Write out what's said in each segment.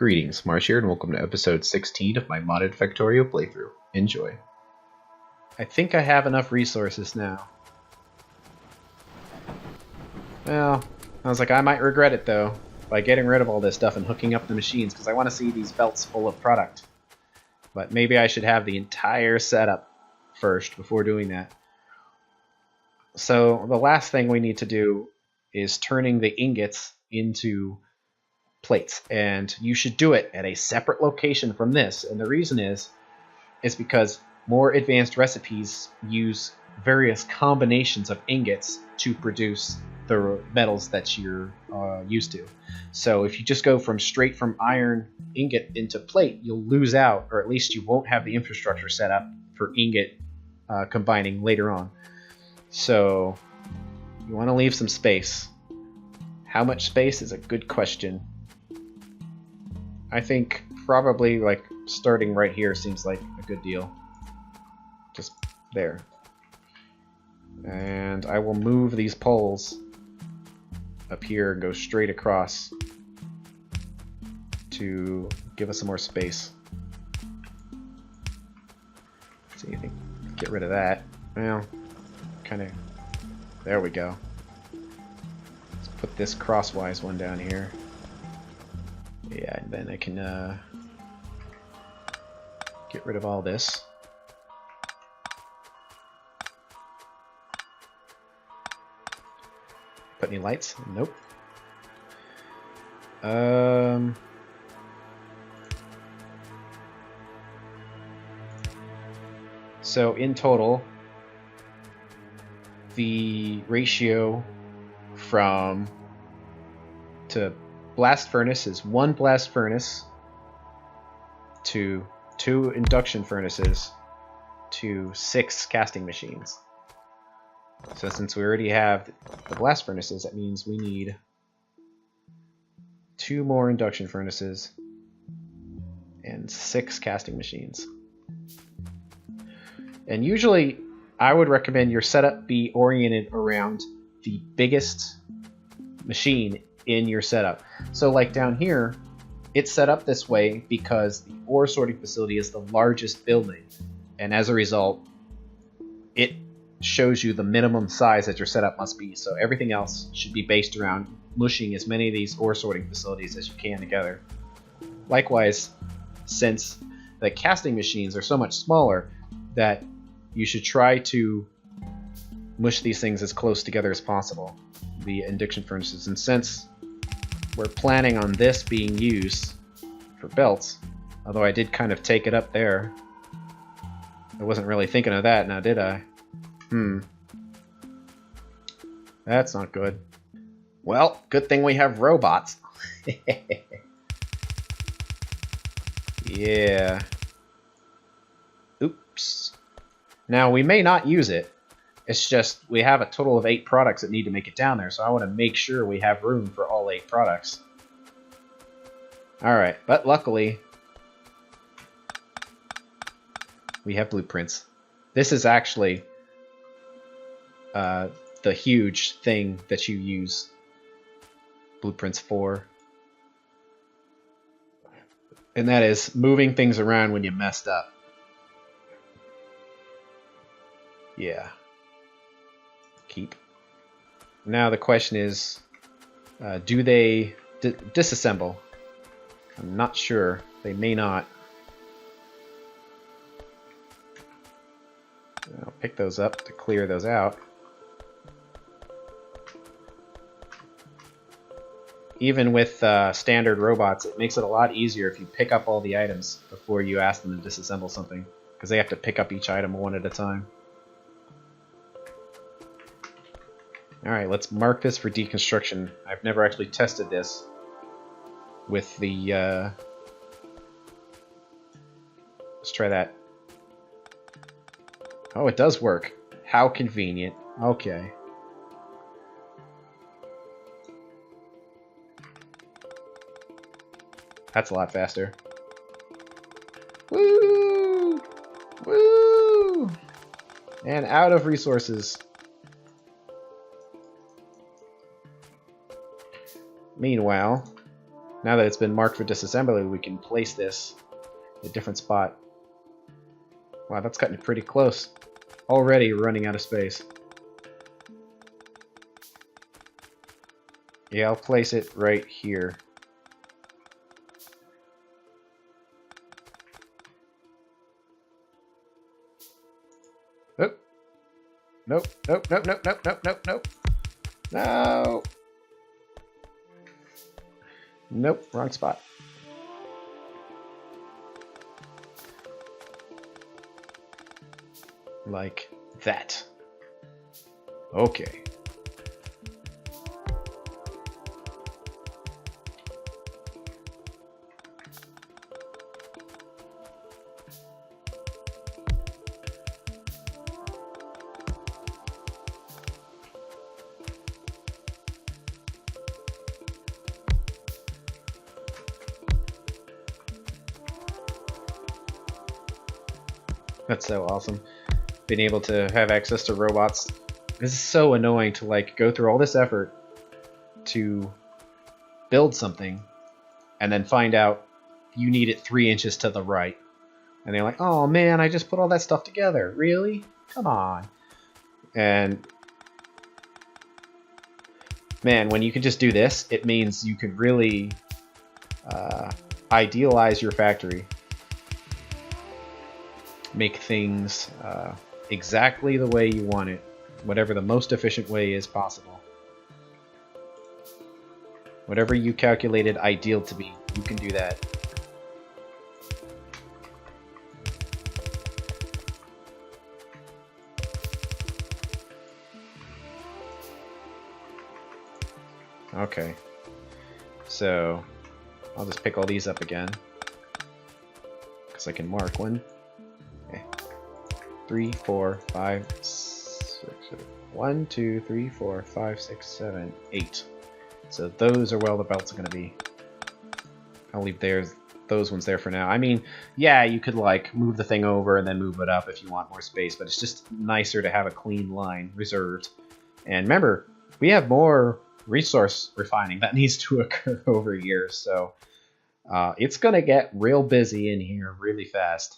Greetings, Marsh here, and welcome to episode 16 of my modded Factorio playthrough. Enjoy. I think I have enough resources now. Well, I was like, I might regret it though, by getting rid of all this stuff and hooking up the machines, because I want to see these belts full of product. But maybe I should have the entire setup first before doing that. So the last thing we need to do is turning the ingots into plates, and you should do it at a separate location from this. And the reason is because more advanced recipes use various combinations of ingots to produce the metals that you're used to. So if you just go straight from iron ingot into plate, you'll lose out, or at least you won't have the infrastructure set up for ingot combining later on. So you want to leave some space. How much space is a good question. I think probably like starting right here seems like a good deal. Just there. And I will move these poles up here and go straight across to give us some more space. Let's see, I think get rid of that. Well, kind of. There we go. Let's put this crosswise one down here. Yeah, and then I can get rid of all this. Put any lights? Nope. So in total, the ratio to blast furnace is 1 blast furnace to 2 induction furnaces to 6 casting machines. So since we already have the blast furnaces, that means we need 2 more induction furnaces and 6 casting machines. And usually I would recommend your setup be oriented around the biggest machine in your setup. So like down here, it's set up this way because the ore sorting facility is the largest building, and as a result it shows you the minimum size that your setup must be. So everything else should be based around mushing as many of these ore sorting facilities as you can together. Likewise, since the casting machines are so much smaller, that you should try to mush these things as close together as possible, the induction furnaces. And since we're planning on this being used for belts, although I did kind of take it up there, I wasn't really thinking of that now, did I? That's not good. Well, good thing we have robots. Yeah. Oops. Now, we may not use it. It's just we have a total of 8 products that need to make it down there, so I want to make sure we have room for all 8 products. Alright, but luckily we have blueprints. This is actually the huge thing that you use blueprints for. And that is moving things around when you messed up. Yeah. Keep. Now the question is, do they disassemble? I'm not sure. They may not. I'll pick those up to clear those out. Even with standard robots, it makes it a lot easier if you pick up all the items before you ask them to disassemble something, because they have to pick up each item one at a time. Alright, let's mark this for deconstruction. I've never actually tested this with the... Let's try that. Oh, it does work. How convenient. Okay. That's a lot faster. Woo! Woo! And out of resources. Meanwhile, Now that it's been marked for disassembly, we can place this in a different spot. Wow, that's cutting it pretty close. Already running out of space. Yeah, I'll place it right here. Oh. Nope, nope, nope, nope, nope, nope, nope, nope. No! Nope, wrong spot. Like that. Okay. That's so awesome. Being able to have access to robots. This is so annoying to like go through all this effort to build something and then find out you need it 3 inches to the right. And they're like, oh man, I just put all that stuff together. Really? Come on. And man, when you can just do this, it means you can really idealize your factory. Make things exactly the way you want it, whatever the most efficient way is possible. Whatever you calculated ideal to be, you can do that. Okay, so I'll just pick all these up again because I can mark 1, 3, 4, 5, 6, 7. 1, 2, 3, 4, 5, 6, 7, 8. So those are where the belts are going to be. I'll leave those ones there for now. I mean, yeah, you could like move the thing over and then move it up if you want more space, but it's just nicer to have a clean line reserved. And remember, we have more resource refining that needs to occur over here, so it's going to get real busy in here really fast.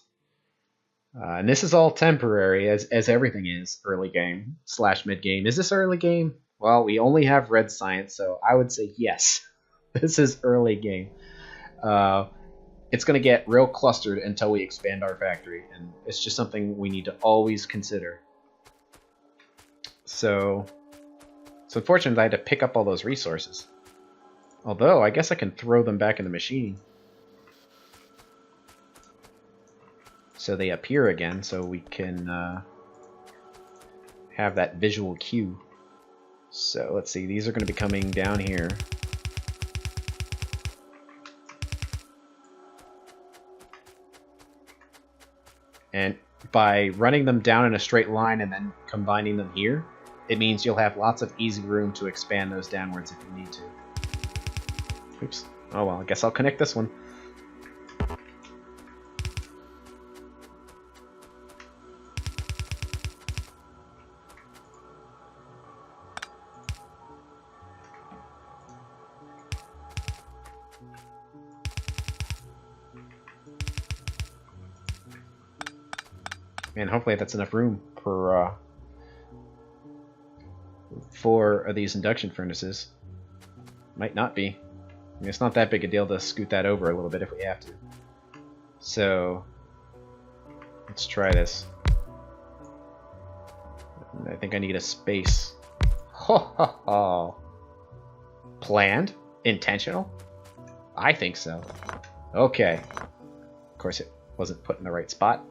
And this is all temporary, as everything is early game / mid game. Is this early game? Well, we only have red science, so I would say yes. This is early game. It's going to get real clustered until we expand our factory, and it's just something we need to always consider. So unfortunately, I had to pick up all those resources. Although, I guess I can throw them back in the machine. So they appear again, so we can have that visual cue. So let's see, these are going to be coming down here. And by running them down in a straight line and then combining them here, it means you'll have lots of easy room to expand those downwards if you need to. Oops. Oh well, I guess I'll connect this one. And hopefully that's enough room for 4 of these induction furnaces. Might not be. I mean, it's not that big a deal to scoot that over a little bit if we have to. So let's try this. I think I need a space. Ho ho ho. Planned? Intentional? I think so. Okay. Of course it wasn't put in the right spot.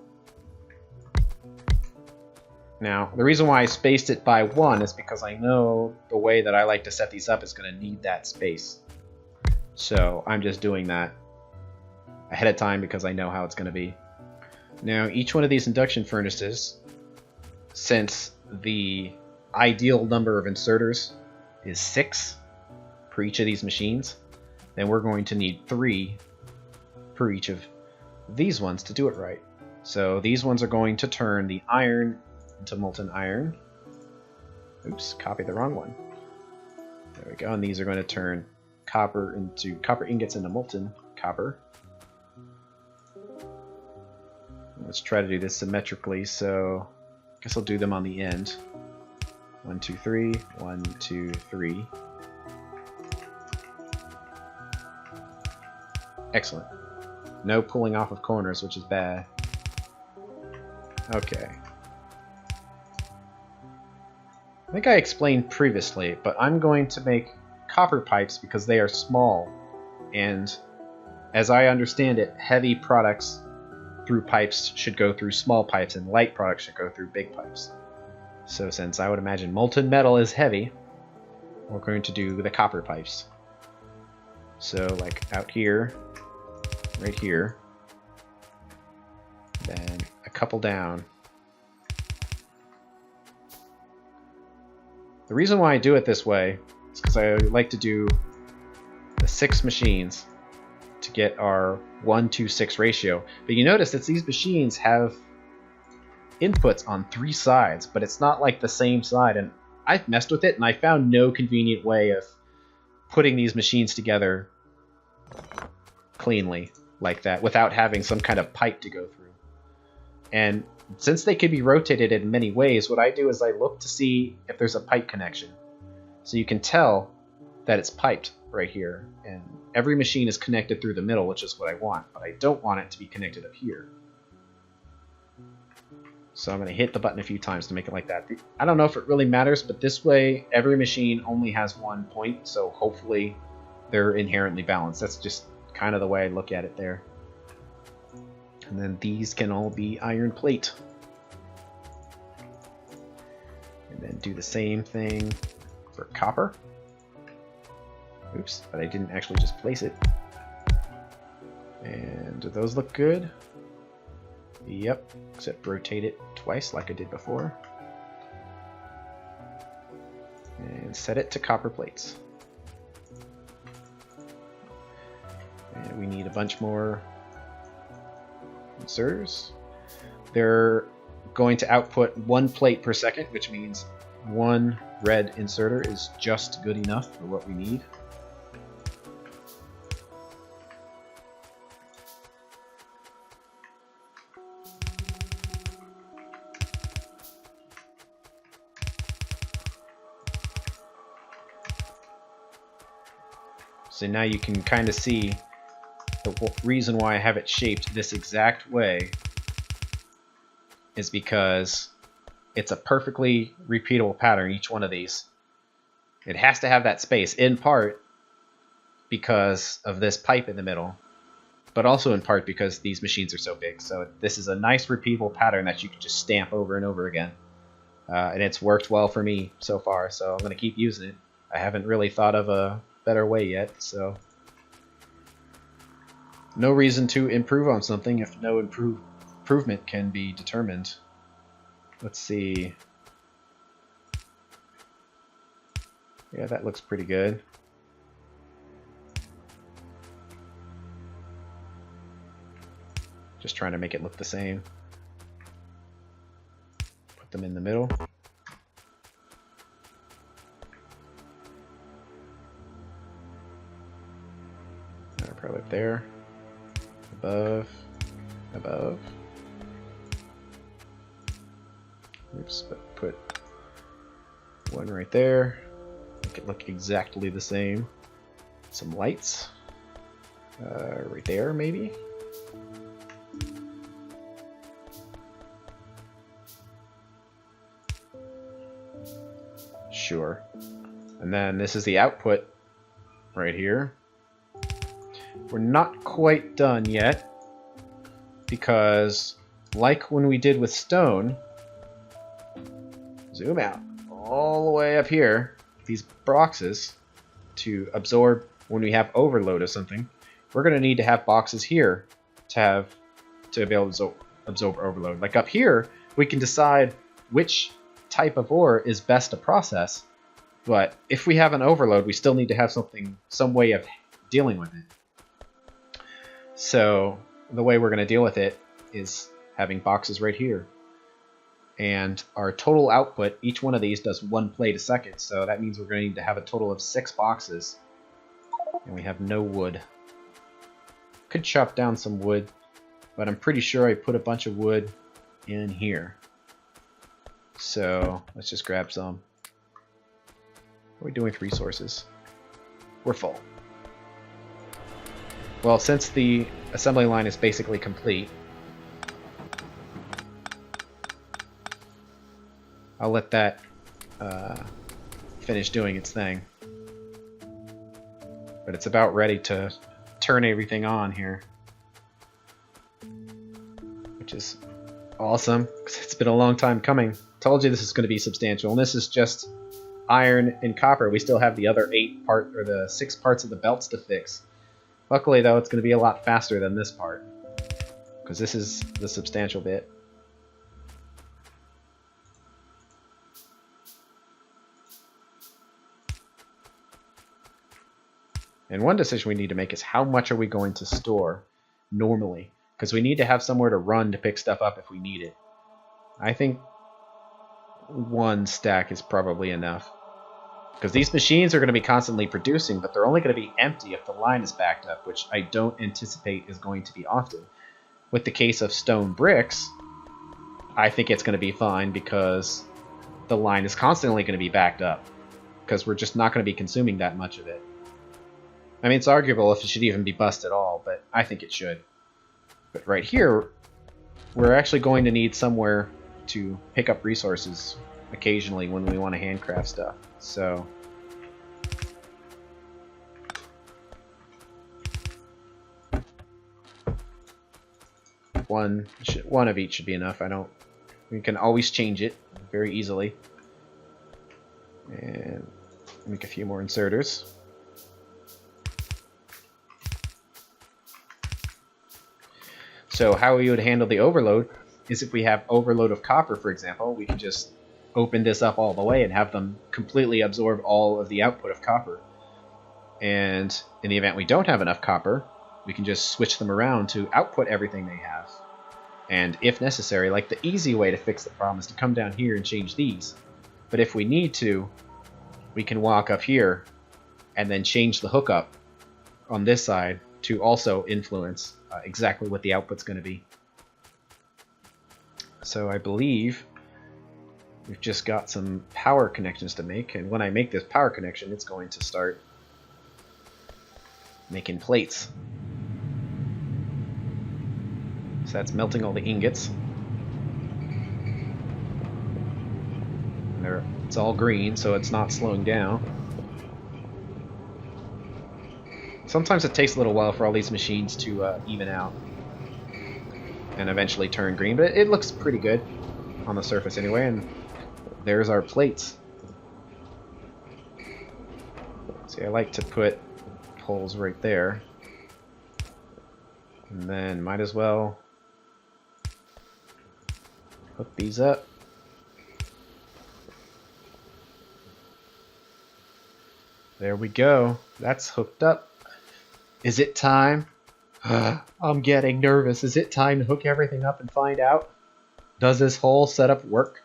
Now, the reason why I spaced it by 1 is because I know the way that I like to set these up is going to need that space. So I'm just doing that ahead of time because I know how it's going to be. Now, each one of these induction furnaces, since the ideal number of inserters is 6 per each of these machines, then we're going to need 3 per each of these ones to do it right. So these ones are going to turn the iron into molten iron. Oops, copied the wrong one. There we go. And these are going to turn copper ingots into molten copper. Let's try to do this symmetrically, so I guess I'll do them on the end. 1, 2, 3, 1, 2, 3. Excellent. No pulling off of corners, which is bad. Okay. I think I explained previously, but I'm going to make copper pipes because they are small, and as I understand it, heavy products through pipes should go through small pipes, and light products should go through big pipes. So since I would imagine molten metal is heavy, we're going to do the copper pipes. So like out here, right here, then a couple down. The reason why I do it this way is because I like to do the 6 machines to get our 1:6 ratio. But you notice that these machines have inputs on 3 sides, but it's not like the same side, and I've messed with it and I found no convenient way of putting these machines together cleanly like that without having some kind of pipe to go through. And since they could be rotated in many ways, what I do is I look to see if there's a pipe connection. So you can tell that it's piped right here, and every machine is connected through the middle, which is what I want, but I don't want it to be connected up here. So I'm going to hit the button a few times to make it like that. I don't know if it really matters, but this way every machine only has 1 point, so hopefully they're inherently balanced. That's just kind of the way I look at it there. And then these can all be iron plate. And then do the same thing for copper. Oops, but I didn't actually just place it. And do those look good? Yep, except rotate it twice like I did before. And set it to copper plates. And we need a bunch more inserters. They're going to output 1 plate per second, which means 1 red inserter is just good enough for what we need. So now you can kind of see the reason why I have it shaped this exact way is because it's a perfectly repeatable pattern, each one of these. It has to have that space, in part because of this pipe in the middle, but also in part because these machines are so big. So this is a nice repeatable pattern that you can just stamp over and over again. And it's worked well for me so far, so I'm going to keep using it. I haven't really thought of a better way yet, so no reason to improve on something if no improvement can be determined. Let's see. Yeah, that looks pretty good. Just trying to make it look the same. Put them in the middle. Probably up there. Above. Above. Oops, but put 1 right there. Make it look exactly the same. Some lights. Right there, maybe? Sure. And then this is the output right here. We're not quite done yet because, like when we did with stone, zoom out all the way up here, these boxes to absorb when we have overload of something, we're going to need to have boxes here to be able to absorb overload. Like up here, we can decide which type of ore is best to process, but if we have an overload, we still need to have some way of dealing with it. So the way we're going to deal with it is having boxes right here. And our total output, each one of these does 1 plate a second, so that means we're going to need to have a total of 6 boxes. And we have no wood. Could chop down some wood, but I'm pretty sure I put a bunch of wood in here. So let's just grab some. What are we doing with resources? We're full. Well, since the assembly line is basically complete, I'll let that finish doing its thing. But it's about ready to turn everything on here, which is awesome because it's been a long time coming. Told you this is going to be substantial, and this is just iron and copper. We still have the other 6 parts of the belts to fix. Luckily, though, it's going to be a lot faster than this part because this is the substantial bit. And one decision we need to make is how much are we going to store normally? Because we need to have somewhere to run to pick stuff up if we need it. I think 1 stack is probably enough. Because these machines are going to be constantly producing, but they're only going to be empty if the line is backed up, which I don't anticipate is going to be often. With the case of stone bricks, I think it's going to be fine because the line is constantly going to be backed up. Because we're just not going to be consuming that much of it. I mean, it's arguable if it should even be bust at all, but I think it should. But right here, we're actually going to need somewhere to pick up resources occasionally when we want to handcraft stuff. So one of each should be enough. We can always change it very easily. And make a few more inserters. So how we would handle the overload is if we have overload of copper, for example, we can just open this up all the way and have them completely absorb all of the output of copper. And in the event we don't have enough copper, we can just switch them around to output everything they have. And if necessary, like the easy way to fix the problem is to come down here and change these. But if we need to, we can walk up here and then change the hookup on this side to also influence exactly what the output's going to be. So I believe we've just got some power connections to make, and when I make this power connection, it's going to start making plates. So that's melting all the ingots. And it's all green, so it's not slowing down. Sometimes it takes a little while for all these machines to even out and eventually turn green, but it looks pretty good on the surface anyway, and there's our plates. See, I like to put holes right there, and then might as well hook these up. There we go. That's hooked up. Is it time? I'm getting nervous. Is it time to hook everything up and find out? Does this whole setup work?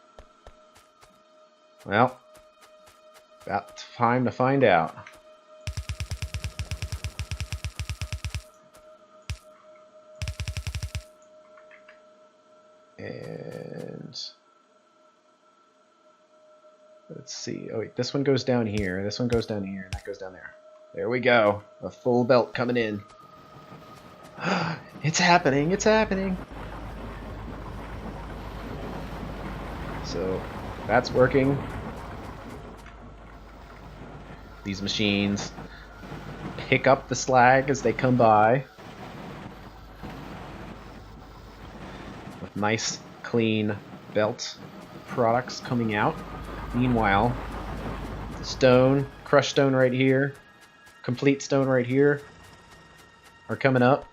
Well, about time to find out. And let's see. Oh wait, this one goes down here. This one goes down here. And that goes down there. There we go. A full belt coming in. It's happening. It's happening. So that's working. These machines pick up the slag as they come by with nice, clean belt products coming out. Meanwhile, stone, crushed stone right here, complete stone right here are coming up.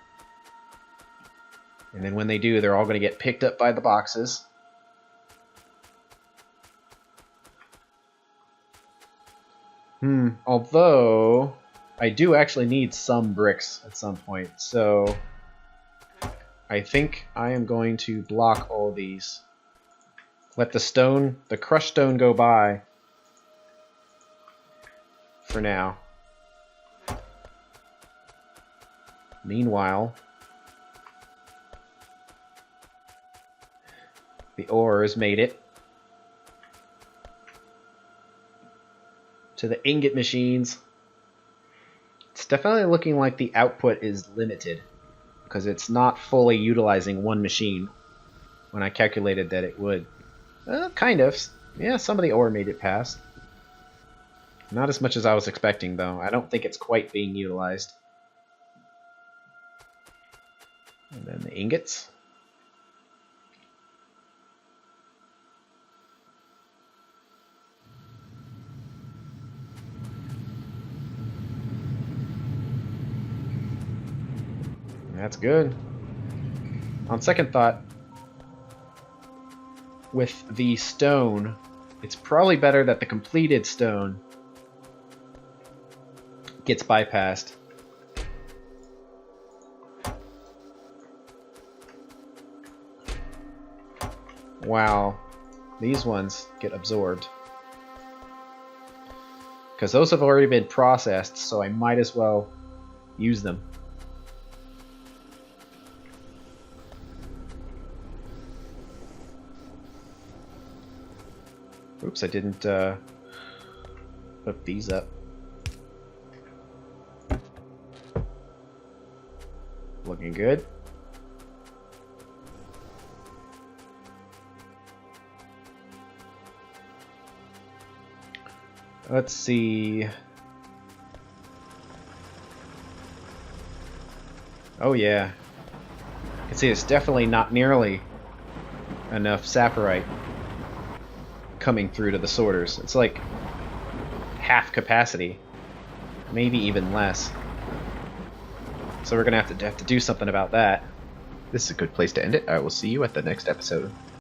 And then when they do, they're all going to get picked up by the boxes. Although I do actually need some bricks at some point, so I think I am going to block all these. Let the crushed stone go by for now. Meanwhile, the ores made it to the ingot machines. It's definitely looking like the output is limited because it's not fully utilizing one machine when I calculated that it would. Kind of. Yeah, some of the ore made it past. Not as much as I was expecting, though. I don't think it's quite being utilized. And then the ingots. That's good. On second thought, with the stone, it's probably better that the completed stone gets bypassed. Wow, these ones get absorbed. Because those have already been processed, so I might as well use them. Oops, I didn't hook these up. Looking good. Let's see. Oh yeah. You can see it's definitely not nearly enough saprite coming through to the sorters. It's like half capacity, maybe even less. So we're gonna have to do something about that. This is a good place to end it. I will see you at the next episode.